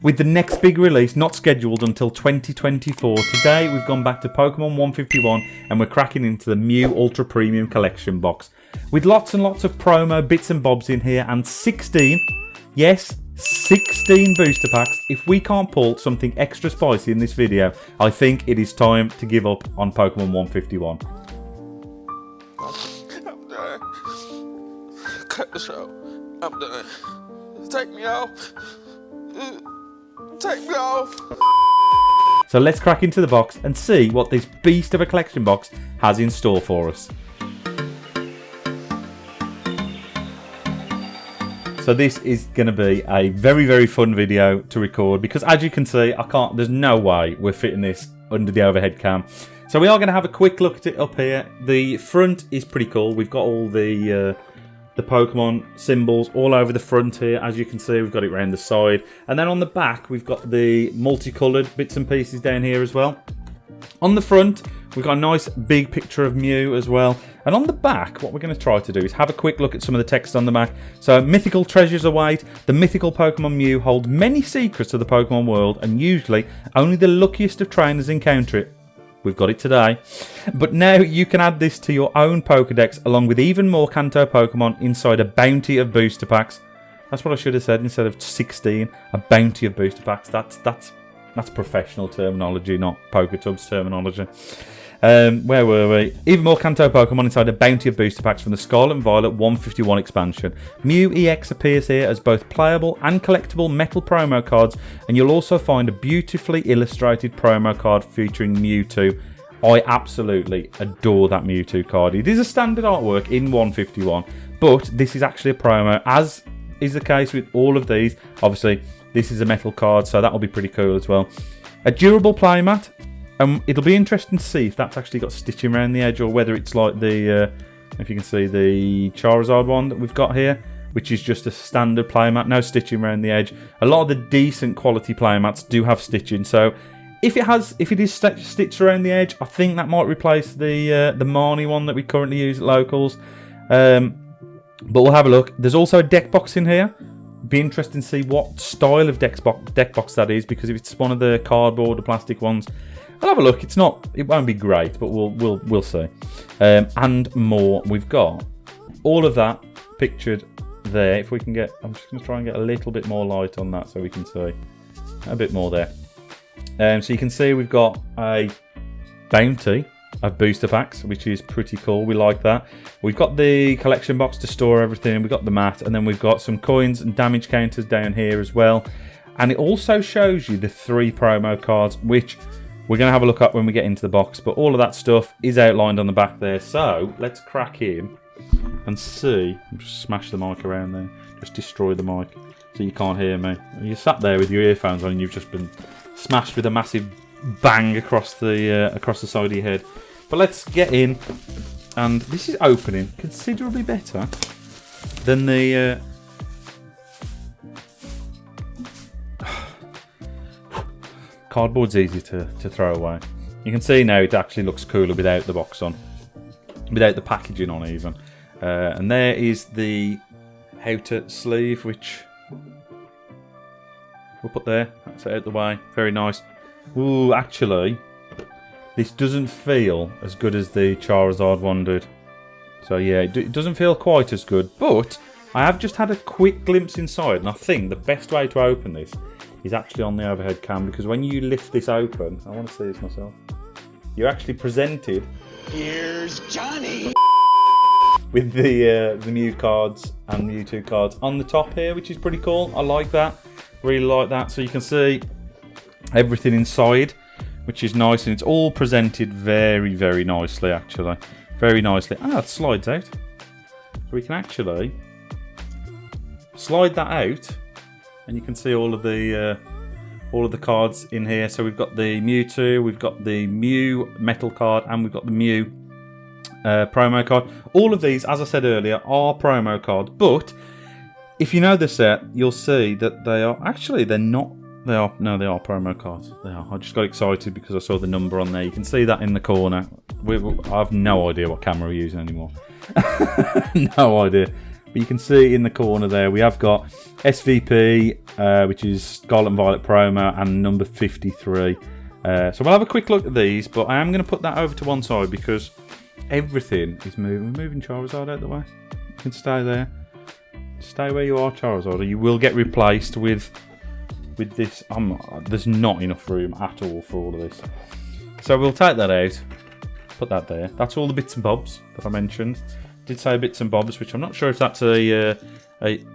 with the next big release not scheduled until 2024. Today we've gone back to Pokemon 151 and we're cracking into the Mew Ultra Premium Collection box. With lots and lots of promo bits and bobs in here and 16, yes, 16 booster packs. If we can't pull something extra spicy in this video, I think it is time to give up on Pokemon 151. I'm done. Cut the show. I'm done. Take me off. Take me off. So let's crack into the box and see what this beast of a collection box has in store for us. So this is going to be a very, very fun video to record because as you can see, there's no way we're fitting this under the overhead cam. So we are going to have a quick look at it up here. The front is pretty cool. We've got all the Pokemon symbols all over the front here. As you can see, we've got it around the side. And then on the back, we've got the multicoloured bits and pieces down here as well. On the front, we've got a nice big picture of Mew as well. And on the back, what we're going to try to do is have a quick look at some of the text on the back. So, mythical treasures await. The mythical Pokemon Mew hold many secrets of the Pokemon world, and usually only the luckiest of trainers encounter it. We've got it today. But now you can add this to your own Pokedex along with even more Kanto Pokemon inside a bounty of booster packs. That's what I should have said instead of 16. A bounty of booster packs. That's professional terminology, not PokeTubs terminology. Where were we? Even more Kanto Pokemon inside a bounty of booster packs from the Scarlet Violet 151 expansion. Mew EX appears here as both playable and collectible metal promo cards, and you'll also find a beautifully illustrated promo card featuring Mewtwo. I absolutely adore that Mewtwo card. It is a standard artwork in 151, but this is actually a promo, as is the case with all of these. Obviously, this is a metal card, so that'll be pretty cool as well. A durable playmat. It'll be interesting to see if that's actually got stitching around the edge or whether it's like the, if you can see, the Charizard one that we've got here, which is just a standard playmat, no stitching around the edge. A lot of the decent quality playmats do have stitching, so if it is stitched around the edge, I think that might replace the Marnie one that we currently use at locals. But we'll have a look. There's also a deck box in here. Be interesting to see what style of deck box that is, because if it's one of the cardboard or plastic ones, I'll have a look. It won't be great, but we'll see. And more. We've got all of that pictured there. If we can get, I'm just going to try and get a little bit more light on that so we can see a bit more there. So you can see we've got a bounty of booster packs, which is pretty cool. We like that. We've got the collection box to store everything. We've got the mat, and then we've got some coins and damage counters down here as well. And it also shows you the 3 promo cards, which we're going to have a look at when we get into the box, but all of that stuff is outlined on the back there. So let's crack in and see. Just smash the mic around there. Just destroy the mic so you can't hear me. You sat there with your earphones on and you've just been smashed with a massive bang across the side of your head. But let's get in, and this is opening considerably better than the cardboard's easy to throw away. You can see now it actually looks cooler without the box on, without the packaging on even. And there is the outer sleeve, which we'll put there. That's it out the way. Very nice. Ooh, actually, this doesn't feel as good as the Charizard one did. So yeah, it doesn't feel quite as good, but I have just had a quick glimpse inside, and I think the best way to open this is actually on the overhead cam, because when you lift this open, I want to see this myself, you're actually presented, here's Johnny, with the Mew cards and Mewtwo cards on the top here, which is pretty cool. I like that, really like that. So you can see everything inside, which is nice, and it's all presented very, very nicely, actually. Very nicely. Ah, it slides out. So we can actually slide that out, and you can see all of the cards in here. So we've got the Mewtwo, we've got the Mew metal card, and we've got the Mew promo card. All of these, as I said earlier, are promo cards, but if you know the set, you'll see that they are actually, they're not. They are promo cards. They are. I just got excited because I saw the number on there. You can see that in the corner. I have no idea what camera we're using anymore. No idea. But you can see in the corner there, we have got SVP, which is Scarlet Violet promo, and number 53. So we'll have a quick look at these, but I am going to put that over to one side because everything is moving. We're moving Charizard out the way. You can stay there. Stay where you are, Charizard, or you will get replaced with this. There's not enough room at all for all of this. So we'll take that out, put that there. That's all the bits and bobs that I mentioned. Did say bits and bobs, which I'm not sure if that's a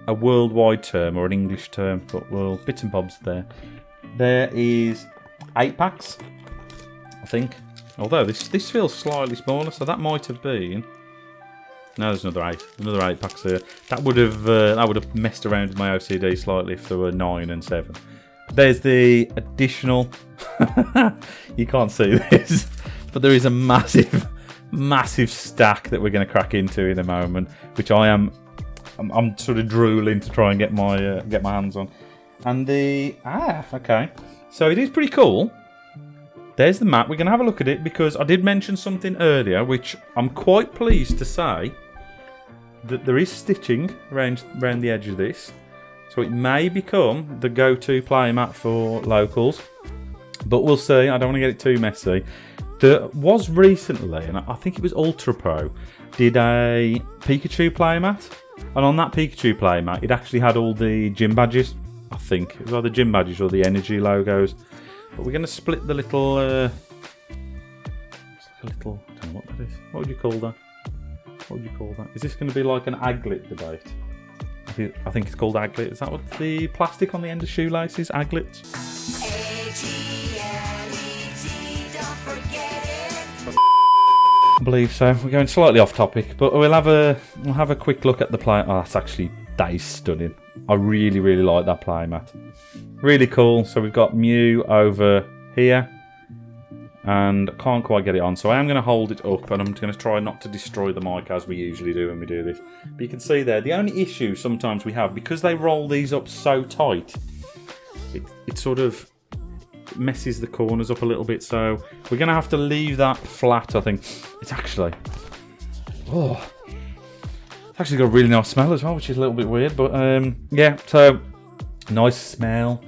worldwide term or an English term, but well, bits and bobs there. There is 8 packs, I think. Although this feels slightly smaller, so that might have been. No, there's another 8 packs here. That would have messed around with my OCD slightly if there were 9 and 7. There's the additional. You can't see this, but there is a massive stack that we're going to crack into in a moment, which I'm sort of drooling to try and get my hands on. And okay, so it is pretty cool. There's the map. We're going to have a look at it because I did mention something earlier, which I'm quite pleased to say that there is stitching around the edge of this, so it may become the go-to playmat for locals. But we'll see. I don't want to get it too messy. There was recently, and I think it was Ultra Pro, did a Pikachu playmat, and on that Pikachu playmat, it actually had all the gym badges. I think it was either gym badges or the energy logos. But we're going to split the little. It's like a little. I don't know what that is. What would you call that? What would you call that? Is this going to be like an aglet debate? I think it's called aglet. Is that what the plastic on the end of shoelaces? Aglets. I believe so. We're going slightly off topic, but we'll have a quick look at the play. Oh, that is stunning. I really like that playmat. Really cool. So we've got Mew over here, and I can't quite get it on, so I am going to hold it up, and I'm going to try not to destroy the mic as we usually do when we do this. But you can see there, the only issue sometimes we have, because they roll these up so tight, it sort of messes the corners up a little bit, so we're going to have to leave that flat. I think it's actually got a really nice smell as well, which is a little bit weird, but yeah, so nice smell,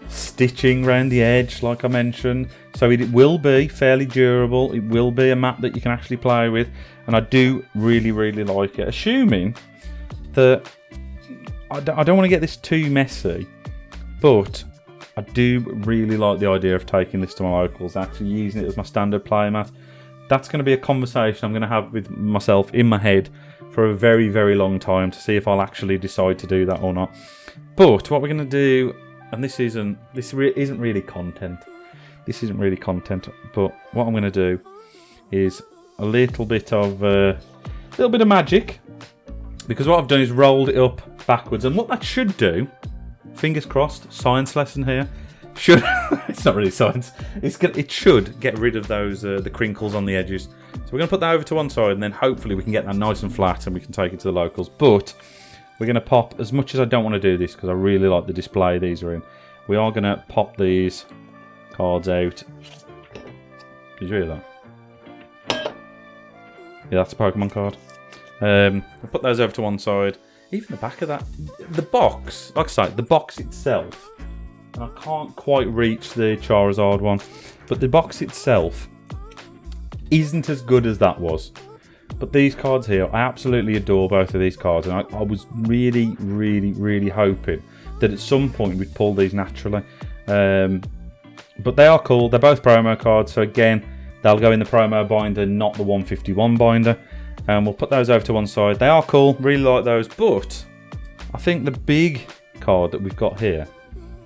stitching around the edge like I mentioned, so it will be fairly durable. It will be a map that you can actually play with, and I do really like it, assuming that I don't want to get this too messy, but I do really like the idea of taking this to my locals, actually using it as my standard playmat. That's going to be a conversation I'm going to have with myself in my head for a very long time to see if I'll actually decide to do that or not. But what we're going to do, and this isn't really content. This isn't really content, but what I'm going to do is a little bit of magic, because what I've done is rolled it up backwards, and what that should do, fingers crossed, science lesson here, should it's not really science. It should get rid of those the crinkles on the edges. So we're going to put that over to one side, and then hopefully we can get that nice and flat, and we can take it to the locals. But we're going to pop, as much as I don't want to do this because I really like the display these are in, we are going to pop these cards out. Did you hear that? Yeah, that's a Pokemon card. We'll put those over to one side. Even the back of that, the box, like I say, the box itself, and I can't quite reach the Charizard one, but the box itself isn't as good as that was. But these cards here, I absolutely adore both of these cards, and I was really hoping that at some point we'd pull these naturally. But they are cool. They're both promo cards, so again, they'll go in the promo binder, not the 151 binder. And we'll put those over to one side. They are cool, really like those, but I think the big card that we've got here,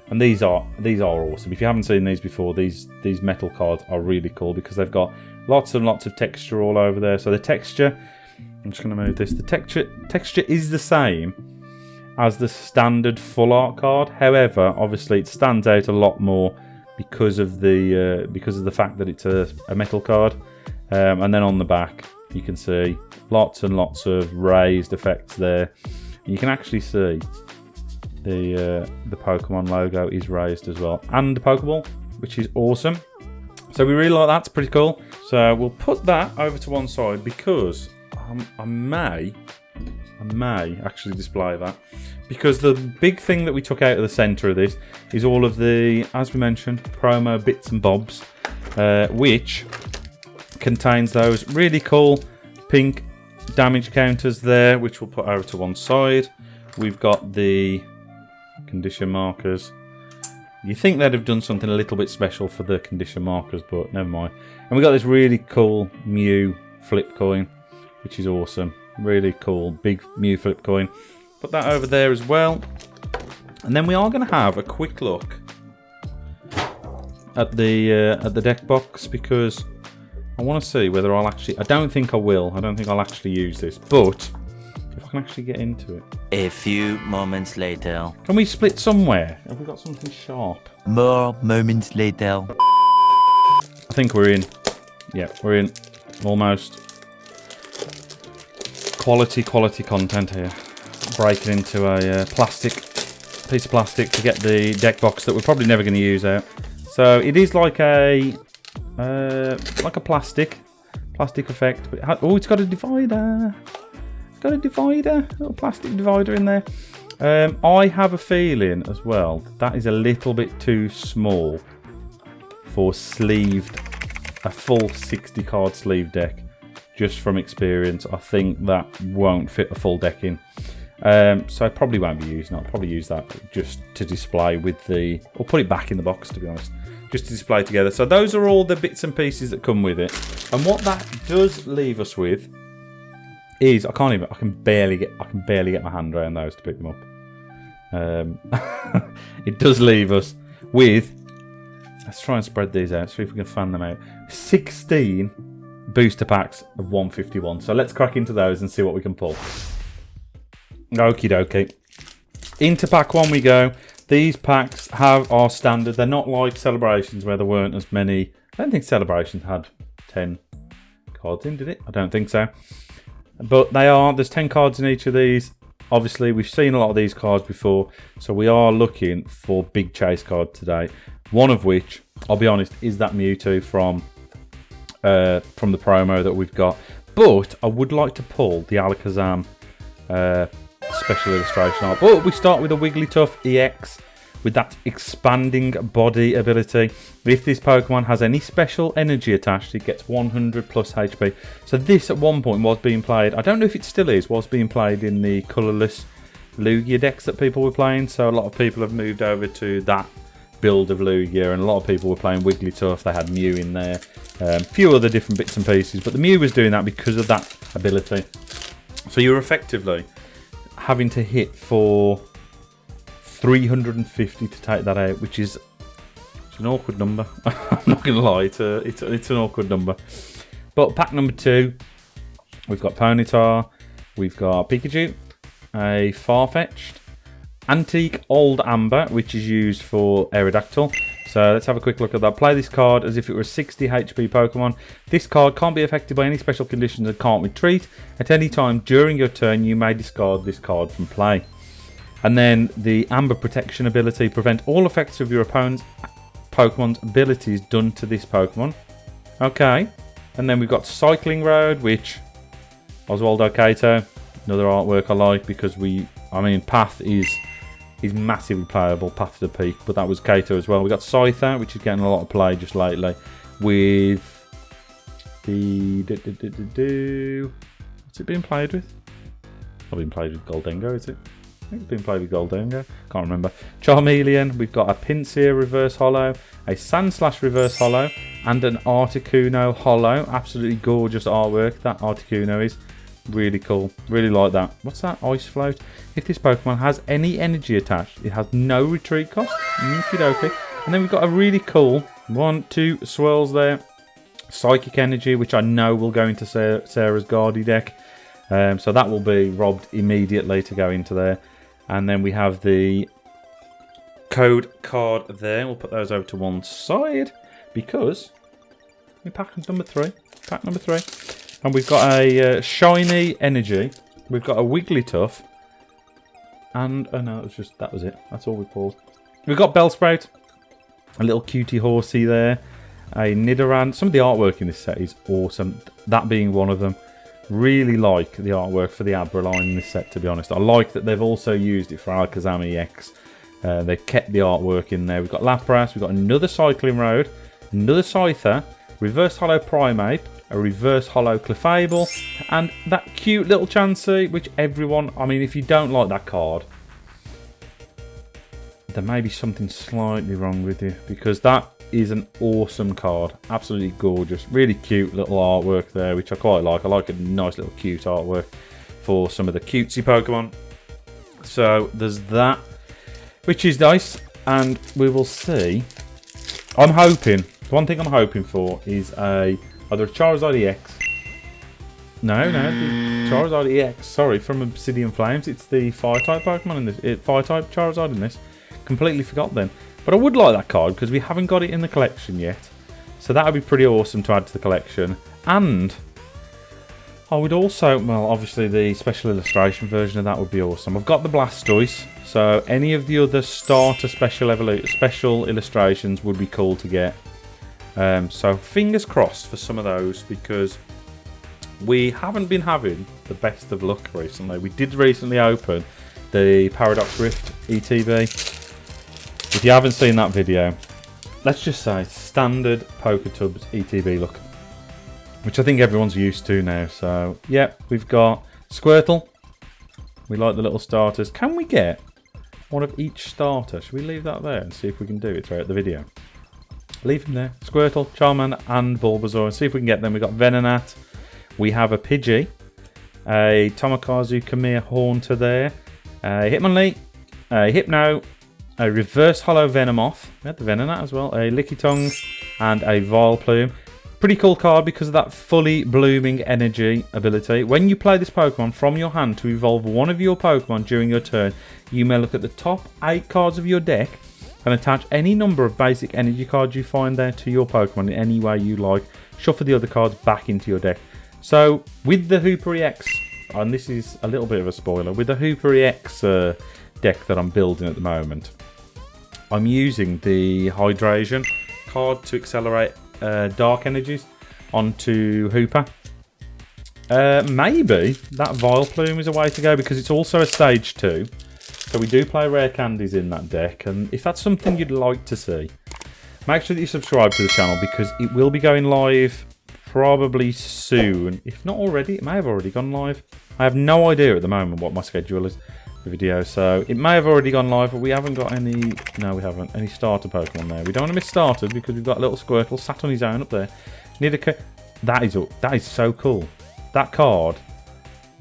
and these are awesome. If you haven't seen these before, these metal cards are really cool because they've got lots and lots of texture all over there. So the texture, I'm just going to move this. The texture is the same as the standard full art card. However, obviously it stands out a lot more because of the fact that it's a metal card. And then on the back, you can see lots and lots of raised effects there. You can actually see the Pokemon logo is raised as well, and the Pokeball, which is awesome. So we really like that. It's pretty cool. So we'll put that over to one side because I may I may actually display that. Because the big thing that we took out of the centre of this is all of the, as we mentioned, promo bits and bobs, which contains those really cool pink damage counters there, which we'll put over to one side. We've got the condition markers. You think they'd have done something a little bit special for the condition markers, but never mind. And we've got this really cool Mew flip coin, which is awesome. Really cool, big Mew flip coin. Put that over there as well. And then we are going to have a quick look at the deck box, because I want to see whether I'll actually... I don't think I will. I don't think I'll actually use this, but if I can actually get into it. A few moments later. Can we split somewhere? Have we got something sharp? More moments later. I think we're in. Yeah, we're in. Almost. Quality content here. Breaking into a piece of plastic to get the deck box that we're probably never going to use out. So it is like a plastic effect. But it's got a divider. Got a divider, a little plastic divider in there. I have a feeling as well that is a little bit too small for a full 60 card sleeve deck. Just from experience, I think that won't fit a full deck in. So I probably won't be using it. I'll probably use that just to display with the... Or put it back in the box, to be honest. Just to display together. So those are all the bits and pieces that come with it. And what that does leave us with is... I can barely get my hand around those to pick them up. It does leave us with... Let's try and spread these out, see if we can fan them out. 16 booster packs of 151. So let's crack into those and see what we can pull. Okie dokie. Into pack 1 we go. These packs are standard. They're not like Celebrations where there weren't as many. I don't think Celebrations had 10 cards in, did it? I don't think so. But there's 10 cards in each of these. Obviously, we've seen a lot of these cards before. So we are looking for big chase card today. One of which, I'll be honest, is that Mewtwo from the promo that we've got. But I would like to pull the Alakazam special illustration art. But we start with a Wigglytuff EX with that expanding body ability. If this Pokemon has any special energy attached, it gets 100 plus HP. So this at one point was being played, I don't know if it still is, was being played in the colourless Lugia decks that people were playing. So a lot of people have moved over to that build of Lugia, and a lot of people were playing Wigglytuff. They had Mew in there, a few other different bits and pieces, but the Mew was doing that because of that ability. So you're effectively having to hit for 350 to take that out, which is an awkward number. I'm not going to lie, it's an awkward number. But pack number 2, we've got Ponyta, we've got Pikachu, a Farfetch'd, Antique Old Amber, which is used for Aerodactyl. So let's have a quick look at that. Play this card as if it were a 60 HP Pokemon. This card can't be affected by any special conditions and can't retreat. At any time during your turn, you may discard this card from play. And then the Amber Protection ability, prevent all effects of your opponent's Pokemon's abilities done to this Pokemon. Okay. And then we've got Cycling Road, which Oswaldo Cato, another artwork I like because Path is massively playable, Path to the Peak, but that was Kato as well. We got Scyther, which is getting a lot of play just lately, with the what's it being played with? Not being played with Goldengo, is it? I think it's been played with Goldengo. Can't remember. Charmeleon. We've got a Pinsir Reverse Holo, a Sandslash Reverse Holo, and an Articuno Holo. Absolutely gorgeous artwork that Articuno is. Really cool. Really like that. What's that? Ice Float. If this Pokemon has any energy attached, it has no retreat cost. Okie dokie. And then we've got a really cool 1-2 swirls there. Psychic Energy, which I know will go into Sarah's Guardy deck. So that will be robbed immediately to go into there. And then we have the code card there. We'll put those over to one side because we pack number 3. Pack number 3. And we've got a Shiny Energy. We've got a Wigglytuff. And, oh no, that was it. That's all we pulled. We've got Bellsprout. A little cutie horsey there. A Nidoran. Some of the artwork in this set is awesome. That being one of them. Really like the artwork for the Abra line in this set, to be honest. I like that they've also used it for Alakazam EX. They've kept the artwork in there. We've got Lapras, we've got another Cycling Road, another Scyther, Reverse Hollow Primeape, a Reverse Hollow Clefable, and that cute little Chansey, which everyone... I mean, if you don't like that card, there may be something slightly wrong with you, because that is an awesome card. Absolutely gorgeous. Really cute little artwork there, which I quite like. I like a nice little cute artwork for some of the cutesy Pokemon. So there's that, which is nice, and we will see. I'm hoping... One thing I'm hoping for is either a Charizard EX. No, the Charizard EX. Sorry, from Obsidian Flames. It's the Fire-type Pokemon in this. Fire-type Charizard in this. Completely forgot then. But I would like that card because we haven't got it in the collection yet. So that would be pretty awesome to add to the collection. And I would also, well, obviously the special illustration version of that would be awesome. I've got the Blastoise. So any of the other starter special illustrations would be cool to get. So fingers crossed for some of those, because we haven't been having the best of luck recently. We did recently open the Paradox Rift ETB. If you haven't seen that video, let's just say standard Poketubs ETB look, which I think everyone's used to now. So yeah, we've got Squirtle. We like the little starters. Can we get one of each starter? Should we leave that there and see if we can do it throughout the video? Leave them there. Squirtle, Charmander, and Bulbasaur. And see if we can get them. We've got Venonat. We have a Pidgey. A Tomokazu Khmer Haunter there. A Hitmonlee. A Hypno. A Reverse Hollow Venomoth. We had the Venonat as well. A Lickitung. And a Vileplume. Pretty cool card because of that fully blooming energy ability. When you play this Pokemon from your hand to evolve one of your Pokemon during your turn, you may look at the top 8 cards of your deck and attach any number of basic energy cards you find there to your Pokemon in any way you like. Shuffle the other cards back into your deck. So with the Hooper EX, and this is a little bit of a spoiler, with the Hooper EX deck that I'm building at the moment, I'm using the Hydration card to accelerate Dark Energies onto Hooper. Maybe that Vileplume is a way to go, because it's also a stage 2. So we do play rare candies in that deck, and if that's something you'd like to see, make sure that you subscribe to the channel, because it will be going live probably soon. If not already, it may have already gone live. I have no idea at the moment what my schedule is for video, so it may have already gone live, but we haven't got any... No, we haven't. Any starter Pokemon there. We don't want to miss starters, because we've got a little Squirtle sat on his own up there. That is so cool. That card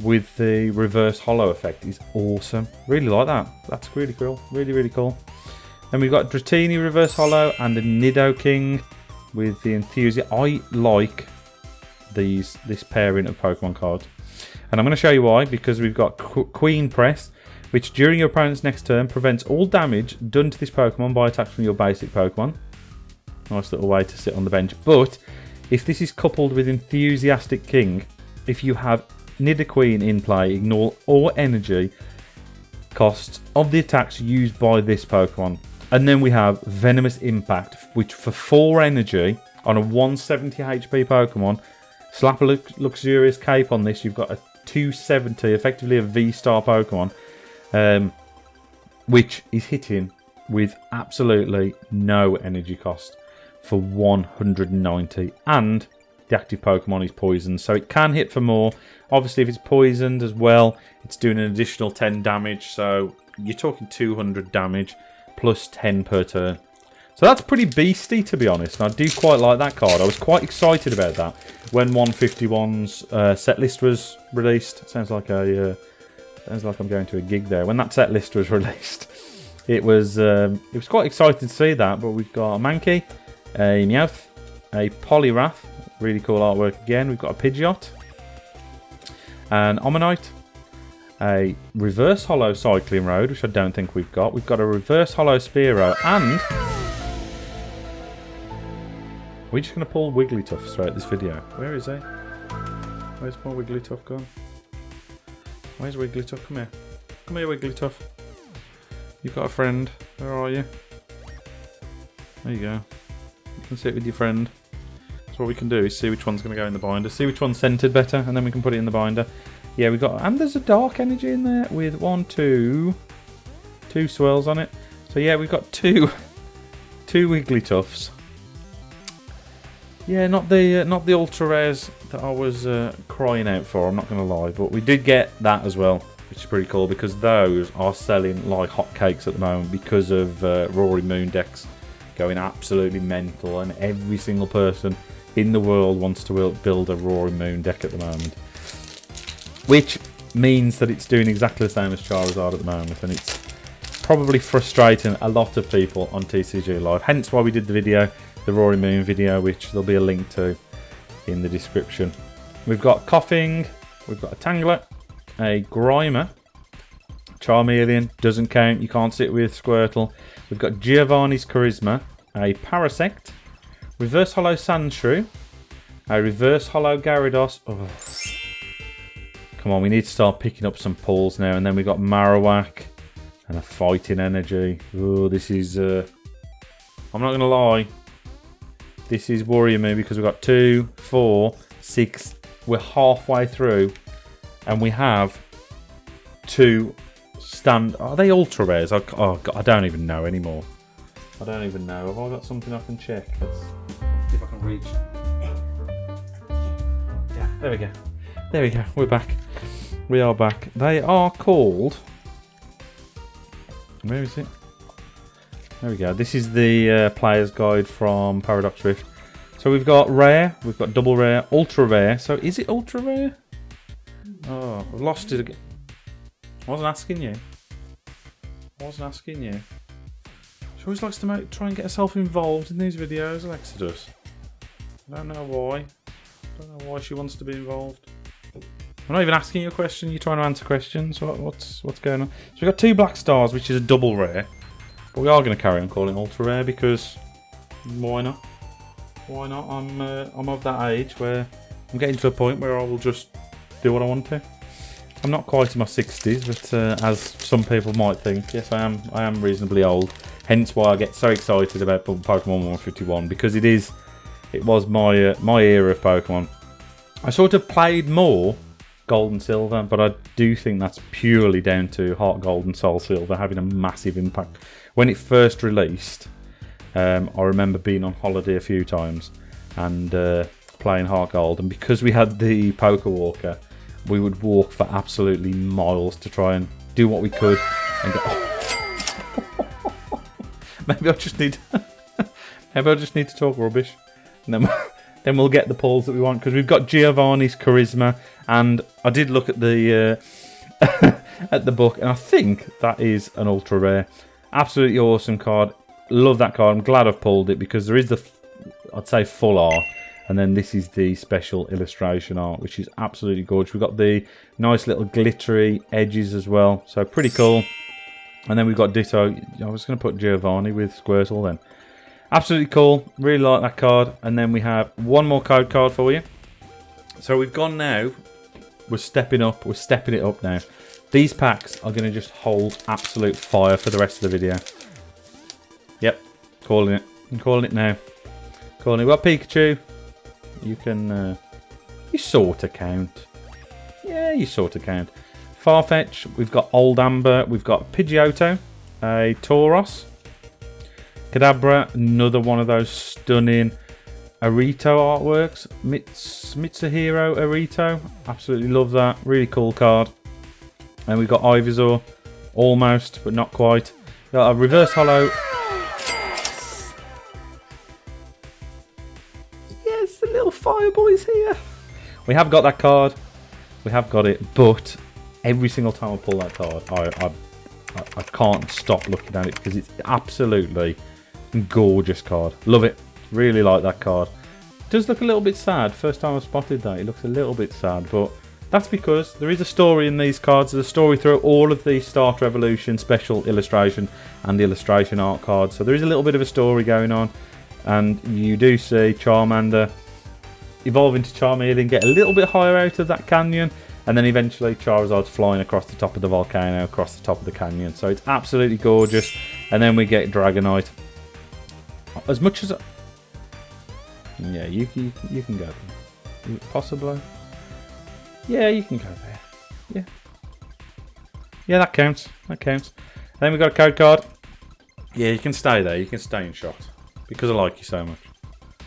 with the reverse hollow effect is awesome. Really like that. That's really cool. Really, really cool. Then we've got Dratini reverse hollow and the Nidoking with the Enthusiast. I like this pairing of Pokemon cards. And I'm going to show you why, because we've got Queen Press, which during your opponent's next turn prevents all damage done to this Pokemon by attacks from your basic Pokemon. Nice little way to sit on the bench. But if this is coupled with Enthusiastic King, if you have Nidoqueen in play, ignore all energy costs of the attacks used by this Pokemon. And then we have Venomous Impact, which for 4 energy on a 170 HP Pokemon, slap a Luxurious Cape on this, you've got a 270, effectively a V-Star Pokemon, which is hitting with absolutely no energy cost for 190. And the active Pokemon is poisoned, so it can hit for more. Obviously, if it's poisoned as well, it's doing an additional 10 damage, so you're talking 200 damage plus 10 per turn. So that's pretty beasty, to be honest, and I do quite like that card. I was quite excited about that when 151's set list was released. Sounds like I'm going to a gig there. When that set list was released, it was quite exciting to see that. But we've got a Mankey, a Meowth, a Poliwrath, really cool artwork again. We've got a Pidgeot, an Omanyte, a reverse hollow Cycling Road, which I don't think we've got. We've got a reverse hollow Spearow, and we're just going to pull Wigglytuff throughout this video. Where is he? Where's my Wigglytuff gone? Where's Wigglytuff? Come here. Come here, Wigglytuff. You've got a friend. Where are you? There you go. You can sit with your friend. That's what we can do is see which one's going to go in the binder, see which one's scented better, and then we can put it in the binder. Yeah, we got, and there's a dark energy in there with two swirls on it. So yeah, we've got two Wigglytuffs. Yeah, not the ultra rares that I was crying out for, I'm not going to lie, but we did get that as well, which is pretty cool because those are selling like hotcakes at the moment because of Rory Moon decks going absolutely mental, and every single person in the world wants to build a Rory Moon deck at the moment, which means that it's doing exactly the same as Charizard at the moment, and it's probably frustrating a lot of people on TCG Live, hence why we did the video, the Rory Moon video, which there'll be a link to in the description. We've got Coughing, we've got a Tangler, a Grimer, Charmeleon, doesn't count, you can't sit with Squirtle. We've got Giovanni's Charisma, a Parasect, Reverse Hollow Sandshrew, a Reverse Hollow Gyarados. Oh. Come on, we need to start picking up some pulls now. And then we've got Marowak and a Fighting Energy. Oh, this is... I'm not going to lie. This is worrying me because we've got 2, 4, 6. We're halfway through. And we have 2 stand... Are they ultra rares? Oh, God, I don't even know anymore. I don't even know. Have I got something I can check? Let's see if I can reach. Yeah, there we go. There we go. We're back. We are back. They are called... Where is it? There we go. This is the player's guide from Paradox Rift. So we've got rare, we've got double rare, ultra rare. So is it ultra rare? Oh, I've lost it again. I wasn't asking you. I wasn't asking you. She always likes to try and get herself involved in these videos, Alexa does. I don't know why. I don't know why she wants to be involved. I'm not even asking you a question, you're trying to answer questions. What's going on? So we've got 2 black stars, which is a double rare. But we are going to carry on calling ultra rare because why not? Why not? I'm of that age where I'm getting to a point where I will just do what I want to. I'm not quite in my 60s, but as some people might think, yes, I am reasonably old. Hence why I get so excited about Pokemon 151 because it was my era of Pokemon. I sort of played more Gold and Silver, but I do think that's purely down to Heart Gold and Soul Silver having a massive impact. When it first released, I remember being on holiday a few times and playing Heart Gold, and because we had the Poké Walker, we would walk for absolutely miles to try and do what we could and get... Maybe I just need to talk rubbish, and then we'll get the pulls that we want, because we've got Giovanni's Charisma, and I did look at the at the book, and I think that is an ultra rare. Absolutely awesome card. Love that card. I'm glad I've pulled it because there is the, I'd say, full art, and then this is the special illustration art, which is absolutely gorgeous. We've got the nice little glittery edges as well, so pretty cool. And then we've got Ditto. I was going to put Giovanni with Squirtle then. Absolutely cool. Really like that card. And then we have one more code card for you. So we've gone now. We're stepping up. We're stepping it up now. These packs are going to just hold absolute fire for the rest of the video. Yep. Calling it. I'm calling it now. Calling it. Well, Pikachu. You can... you sort of count. Yeah, you sort of count. Farfetch, we've got Old Amber, we've got Pidgeotto, a Tauros, Kadabra, another one of those stunning Arito artworks, Mitsuhiro Arito, absolutely love that, really cool card. And we've got Ivysaur, almost, but not quite. We've got a Reverse Hollow. Yes, the little Fireboy's here. We have got that card, we have got it, but... Every single time I pull that card, I can't stop looking at it because it's absolutely gorgeous card. Love it. Really like that card. It does look a little bit sad. First time I've spotted that, it looks a little bit sad, but that's because there is a story in these cards. There's a story through all of the Starter Evolution special illustration and the illustration art cards. So there is a little bit of a story going on, and you do see Charmander evolve into Charmeleon, get a little bit higher out of that canyon. And then eventually Charizard's flying across the top of the volcano, across the top of the canyon. So it's absolutely gorgeous. And then we get Dragonite. As much as... Yeah, you can go there. Possibly. Yeah, you can go there. Yeah. Yeah, that counts. That counts. Then we've got a code card. Yeah, you can stay there. You can stay in shot. Because I like you so much.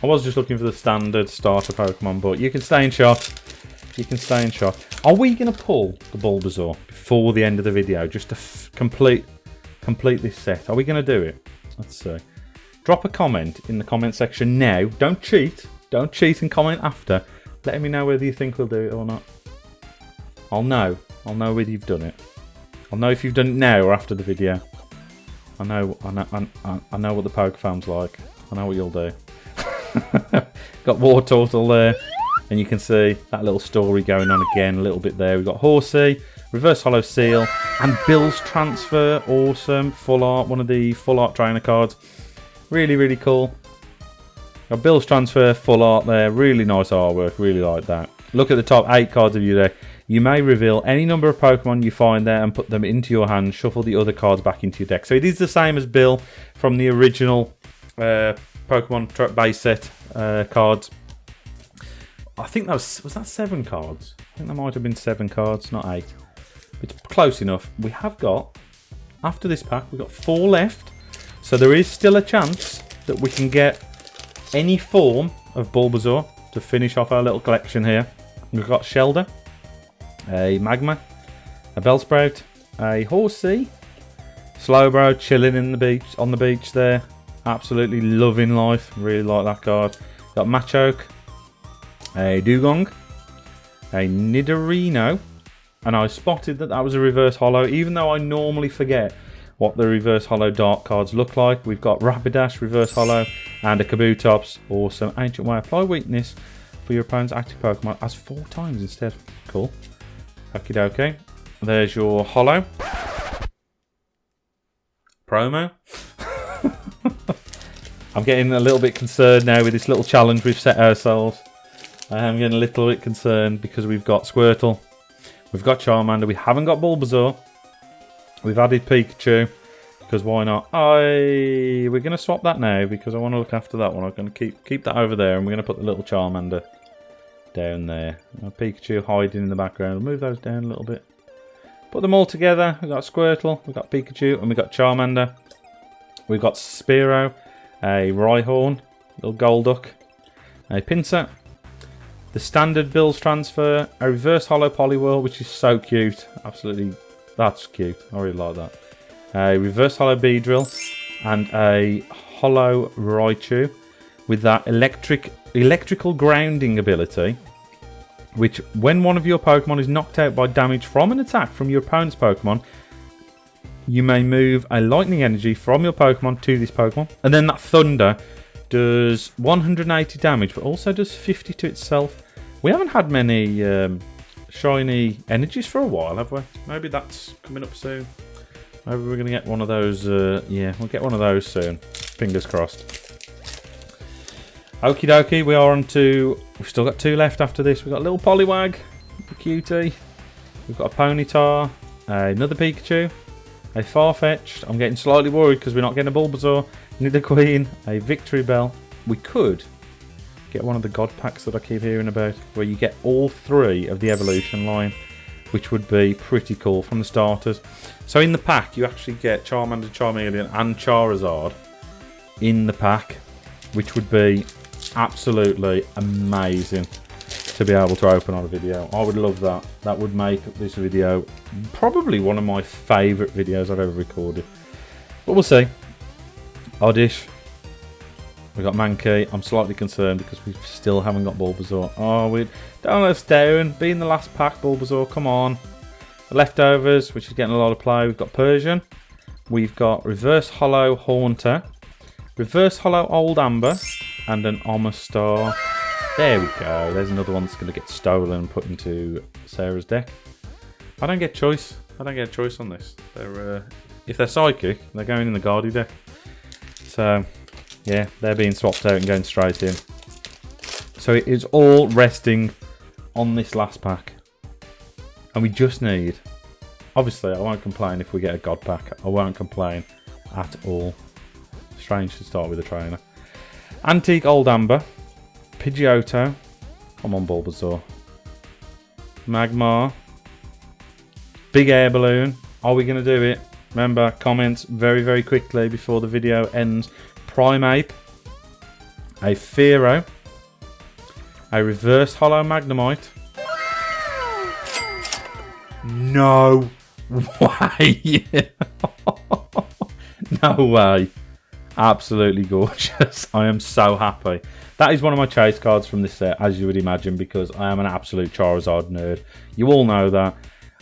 I was just looking for the standard starter Pokemon, but you can stay in shot. You can stay in shot. Are we going to pull the Bulbasaur before the end of the video just to complete this set? Are we going to do it? Let's see. Drop a comment in the comment section now. Don't cheat. Don't cheat and comment after. Let me know whether you think we'll do it or not. I'll know. I'll know whether you've done it. I'll know if you've done it now or after the video. I know what the Pokefarm's like. I know what you'll do. Got War Turtle there. And you can see that little story going on again a little bit there. We've got Horsey, Reverse Hollow Seal, and Bill's Transfer. Awesome. Full art. One of the full art trainer cards. Really, really cool. Got Bill's Transfer, full art there. Really nice artwork. Really like that. Look at the top 8 cards of your deck. You may reveal any number of Pokemon you find there and put them into your hand. Shuffle the other cards back into your deck. So it is the same as Bill from the original Pokemon base set cards. I think that was that 7 cards? I think that might have been 7 cards, not 8. It's close enough. We have got, after this pack, we've got 4 left. So there is still a chance that we can get any form of Bulbasaur to finish off our little collection here. We've got Shelder, a Magma, a Bellsprout, a Horsey, Slowbro chilling in the beach on the beach there. Absolutely loving life. Really like that card. Got Machoke, a Dugong, a Nidorino, and I spotted that was a reverse holo, even though I normally forget what the reverse holo dark cards look like. We've got Rapidash reverse holo and a Kabutops. Awesome. Ancient Way. Apply weakness for your opponent's active Pokemon as 4 times instead. Cool. Okie dokie. There's your holo. Promo. I'm getting a little bit concerned now with this little challenge we've set ourselves. I am getting a little bit concerned because we've got Squirtle, we've got Charmander, we haven't got Bulbasaur, we've added Pikachu, because why not? We're going to swap that now because I want to look after that one. I'm going to keep that over there, and we're going to put the little Charmander down there. Pikachu hiding in the background. We'll move those down a little bit. Put them all together. We've got Squirtle, we've got Pikachu, and we've got Charmander. We've got Spearow, a Rhyhorn, little Golduck, a Pinsir, the standard Bill's Transfer, a reverse holo Poliwhirl, which is so cute. Absolutely, that's cute. I really like that. A reverse holo Beedrill, and a holo Raichu with that electrical grounding ability, which when one of your Pokemon is knocked out by damage from an attack from your opponent's Pokemon, you may move a lightning energy from your Pokemon to this Pokemon. And then that Thunder does 180 damage, but also does 50 to itself. We haven't had many shiny energies for a while, have we? Maybe that's coming up soon. Maybe we're going to get one of those. Yeah, we'll get one of those soon. Fingers crossed. Okie dokie, we are on to... We've still got 2 left after this. We've got a little Poliwag, a cutie. We've got a Ponyta, another Pikachu, a Farfetch'd. I'm getting slightly worried because we're not getting a Bulbasaur. Nidoqueen, a Victory Bell. We could get one of the God Packs that I keep hearing about, where you get all 3 of the evolution line, which would be pretty cool from the starters. So in the pack, you actually get Charmander, Charmeleon, and Charizard in the pack, which would be absolutely amazing to be able to open on a video. I would love that. That would make this video probably one of my favourite videos I've ever recorded. But we'll see. Oddish. We've got Mankey. I'm slightly concerned because we still haven't got Bulbasaur. Oh, don't let us down. Be in the last pack, Bulbasaur. Come on. The leftovers, which is getting a lot of play. We've got Persian. We've got Reverse Holo Haunter. Reverse Holo Old Amber. And an Omastar. There we go. There's another one that's going to get stolen and put into Sarah's deck. I don't get choice. I don't get a choice on this. If they're psychic, they're going in the Guardy deck. So, yeah, they're being swapped out and going straight in. So it is all resting on this last pack. And we just need... Obviously, I won't complain if we get a God pack. I won't complain at all. Strange to start with a trainer. Antique Old Amber. Pidgeotto. Come on, Bulbasaur. Magmar. Big air balloon. Are we going to do it? Remember, comments very, very quickly before the video ends. Primeape. A Fearow. A reverse hollow Magnemite. No way. No way. Absolutely gorgeous. I am so happy. That is one of my chase cards from this set, as you would imagine, because I am an absolute Charizard nerd. You all know that.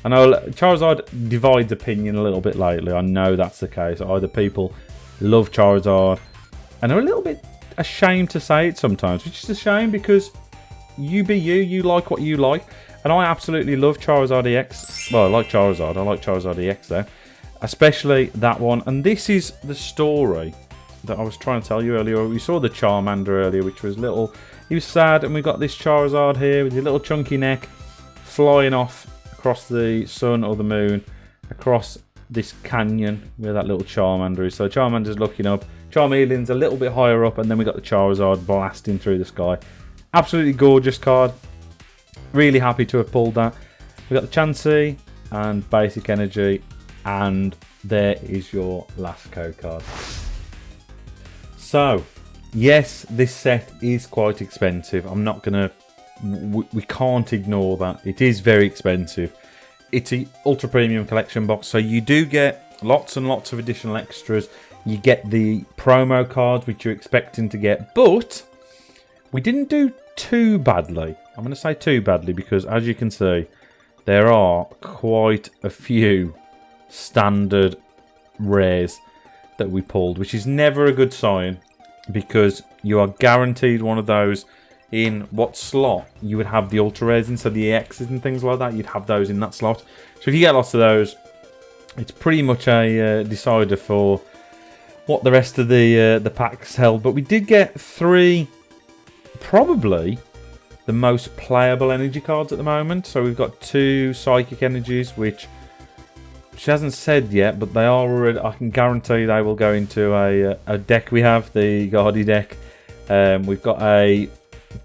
I know Charizard divides opinion a little bit lately. I know that's the case. Either people love Charizard and are a little bit ashamed to say it sometimes, which is a shame because you be you. You like what you like. And I absolutely love Charizard EX. Well, I like Charizard. I like Charizard EX though. Especially that one. And this is the story that I was trying to tell you earlier. We saw the Charmander earlier, which was little. He was sad, and we got this Charizard here with his little chunky neck flying off across the sun or the moon, across this canyon where that little Charmander is. So Charmander's looking up. Charmeleon's a little bit higher up, and then we got the Charizard blasting through the sky. Absolutely gorgeous card. Really happy to have pulled that. We got the Chansey and Basic Energy, and there is your last code card. So, yes, this set is quite expensive. I'm not going to... We can't ignore that. It is very expensive. It's an ultra premium collection box, so you do get lots and lots of additional extras. You get the promo cards, which you're expecting to get, but we didn't do too badly. I'm going to say too badly because, as you can see, there are quite a few standard rares that we pulled, which is never a good sign because you are guaranteed one of those in what slot you would have the ultra rares in. So the EXs and things like that, you'd have those in that slot. So if you get lots of those, it's pretty much a decider for what the rest of the packs held. But we did get 3 probably the most playable energy cards at the moment. So we've got 2 psychic energies, which she hasn't said yet, but they are already, I can guarantee they will go into a deck we have, the Guardi deck. We've got a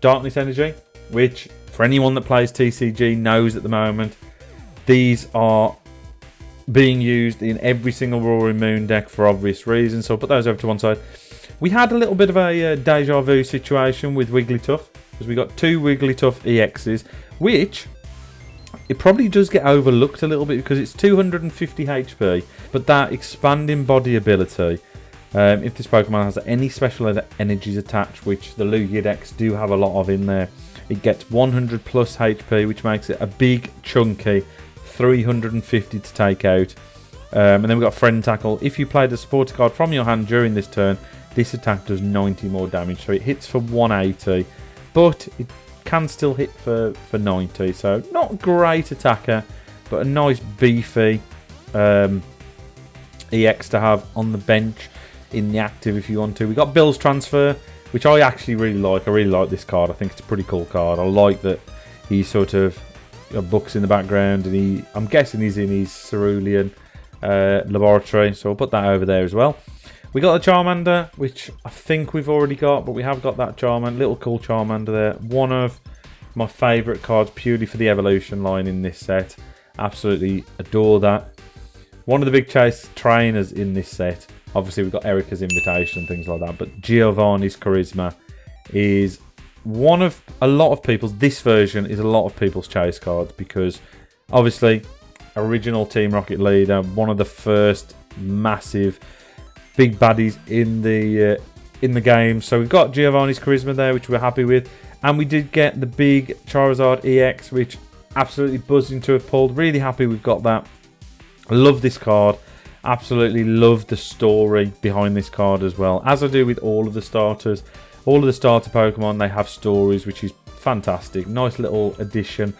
Darkness Energy, which for anyone that plays TCG knows at the moment, these are being used in every single Roaring Moon deck for obvious reasons. So I'll put those over to one side. We had a little bit of a deja vu situation with Wigglytuff, because we got 2 Wigglytuff EXs, which it probably does get overlooked a little bit because it's 250 HP, but that expanding body ability, if this Pokemon has any special energies attached, which the Lugia decks do have a lot of in there, it gets 100 plus HP, which makes it a big, chunky 350 to take out. And then we've got Friend Tackle. If you play the supporter card from your hand during this turn, this attack does 90 more damage, so it hits for 180, but it can still hit for 90, so not a great attacker, but a nice beefy EX to have on the bench in the active if you want to. We got Bill's Transfer, which I actually really like. I really like this card. I think it's a pretty cool card. I like that he sort of books in the background, and I'm guessing he's in his cerulean laboratory, so I'll put that over there as well. We got the Charmander, which I think we've already got, but we have got that Charmander, little cool Charmander there. One of my favourite cards purely for the evolution line in this set. Absolutely adore that. One of the big chase trainers in this set. Obviously we've got Erica's Invitation, things like that, but Giovanni's Charisma is one of a lot of people's, this version is a lot of people's chase cards, because obviously original Team Rocket leader, one of the first massive big baddies in the game. So we've got Giovanni's Charisma there, which we're happy with, and we did get the big Charizard EX, which absolutely buzzing to have pulled. Really happy we've got that. I love this card. Absolutely love the story behind this card as well, as I do with all of the starters. All of the starter Pokemon, they have stories, which is fantastic. Nice little addition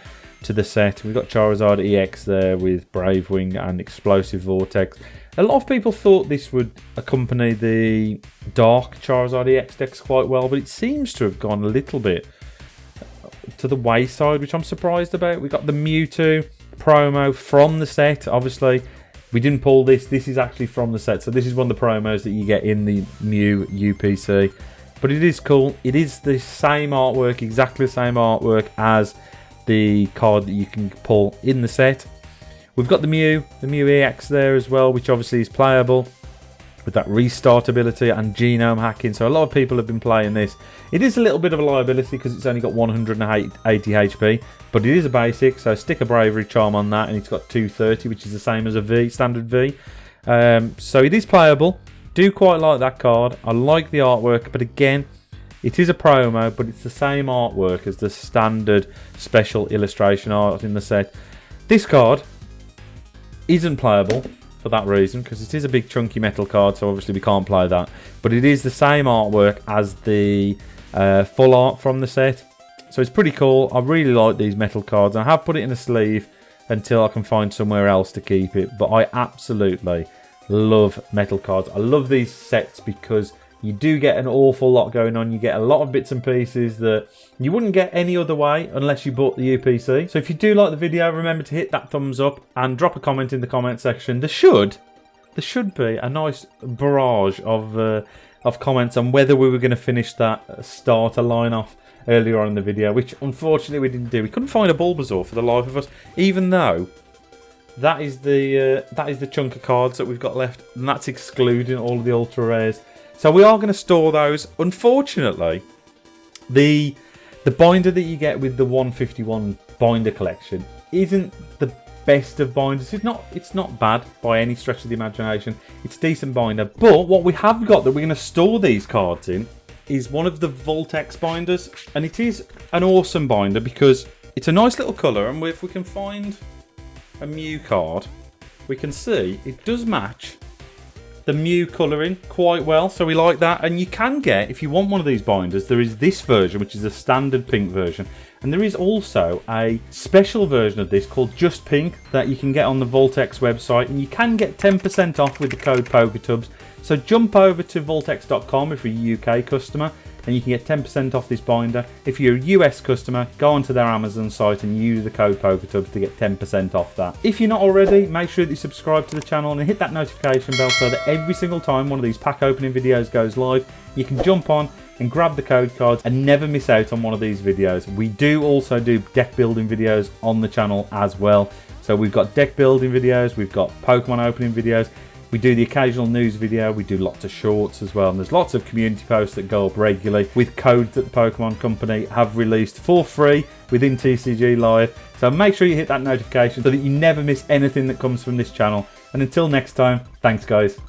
to the set. We've got Charizard EX there with Brave Wing and Explosive Vortex. A lot of people thought this would accompany the Dark Charizard EX decks quite well, but it seems to have gone a little bit to the wayside, which I'm surprised about. We got the Mewtwo promo from the set. Obviously, we didn't pull this. This is actually from the set. So this is one of the promos that you get in the Mew UPC. but it is cool. It is the same artwork, exactly the same artwork as the card that you can pull in the set. We've got the Mew EX there as well, which obviously is playable with that restart ability and genome hacking. So a lot of people have been playing this. It is a little bit of a liability because it's only got 180 HP, but it is a basic, so stick a bravery charm on that, and it's got 230, which is the same as a V, standard V. So it is playable. Do quite like that card. I like the artwork, but again, it is a promo, but it's the same artwork as the standard special illustration art in the set. This card isn't playable for that reason, because it is a big chunky metal card, so obviously we can't play that. But it is the same artwork as the full art from the set, so it's pretty cool. I really like these metal cards. I have put it in a sleeve until I can find somewhere else to keep it, but I absolutely love metal cards. I love these sets because you do get an awful lot going on. You get a lot of bits and pieces that you wouldn't get any other way unless you bought the UPC. So if you do like the video, remember to hit that thumbs up and drop a comment in the comment section. There should be a nice barrage of comments on whether we were going to finish that starter line off earlier on in the video, which unfortunately we didn't do. We couldn't find a Bulbasaur for the life of us, even though that is the chunk of cards that we've got left, and that's excluding all of the ultra rares. So we are going to store those. Unfortunately, the binder that you get with the 151 binder collection isn't the best of binders. It's not bad by any stretch of the imagination. It's a decent binder. But what we have got that we're going to store these cards in is one of the Voltex binders, and it is an awesome binder because it's a nice little colour, and if we can find a Mew card, we can see it does match the Mew colouring quite well, so we like that. And you can get, if you want one of these binders, there is this version, which is a standard pink version, and there is also a special version of this called Just Pink that you can get on the Voltex website, and you can get 10% off with the code PokerTubs. So jump over to voltex.com if you're a UK customer, and you can get 10% off this binder. If you're a US customer, go onto their Amazon site and use the code PokerTubs to get 10% off that. If you're not already, make sure that you subscribe to the channel and hit that notification bell so that every single time one of these pack opening videos goes live, you can jump on and grab the code cards and never miss out on one of these videos. We do also do deck building videos on the channel as well. So we've got deck building videos, we've got Pokemon opening videos, we do the occasional news video, we do lots of shorts as well, and there's lots of community posts that go up regularly with codes that the Pokemon Company have released for free within TCG Live. So make sure you hit that notification so that you never miss anything that comes from this channel. And until next time, thanks guys.